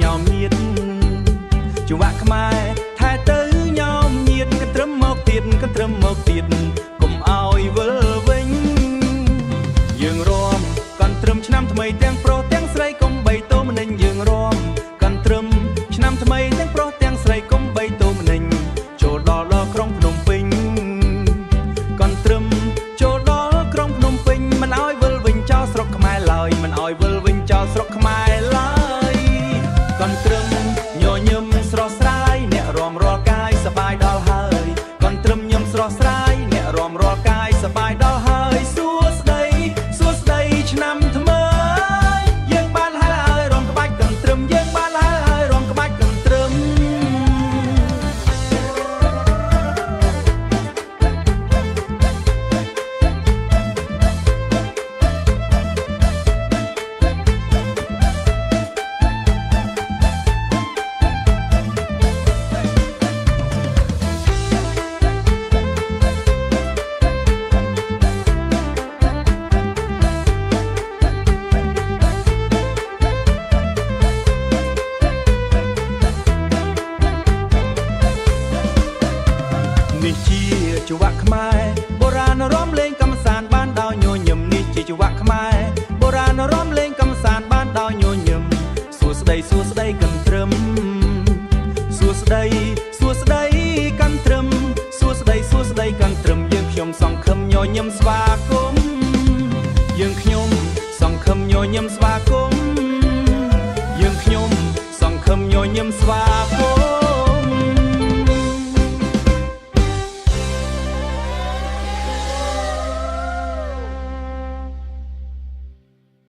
ញោមញៀតចង្វាក់ខ្មែរថែទៅញោមញៀតកន្ទ្រឹមមកទៀតកន្ទ្រឹមមកទៀតកុំឲ្យវិលវិញយើងរាំកន្ទ្រឹមឆ្នាំថ្មីទាំងប្រុសទាំងស្រីកុំបីតោម្នេញយើងរាំកន្ទ្រឹមឆ្នាំថ្មីទាំងប្រុសទាំងស្រីកុំបីតោម្នេញចូលដល់ក្រុងភ្នំពេញកន្ទ្រឹមចូលដល់ក្រុងភ្នំពេញមិនឲ្យវិលវិញចោលស្រុកខ្មែរឡើយមិនឲ្យវិលវិញចោលស្រុកខ្មែរឡើយកន្ទ្រឹមញញឹមស្រស់ស្រាយអ្នករាំរាល់កាយសប្បាយដល់ហើយកន្ទ្រឹមញឹមស្រស់ស្រាយអ្នករាំរាល់កាយសប្បាយដល់ហើយសួស្ដីសួស្ដីឆ្នាំថ្មីយើងបានហើយរាំក្បាច់កន្ទ្រឹមយើងបានហើយរាំក្បាច់កន្ទ្រឹមនេះជាចង្វាក់ខ្មែរបុរាណរាំលេងកម្សាន្តបានដោយញញឹមនេះជាចង្វាក់ខ្មែរបុរាណរាំលេងកម្សាន្តបានដោយញញឹមសួស្ដីសួស្ដីកន្ទ្រឹមសួស្ដីសួស្ដីកន្ទ្រឹមសួស្ដីសួស្ដីកន្ទ្រឹមយើងខ្ញុំសង្ឃឹមញញឹមស្វាគមន៍យើងខ្ញុំសង្ឃឹមញញឹមស្វាគមន៍យើងខ្ញុំសង្ឃឹមញញឹមស្វា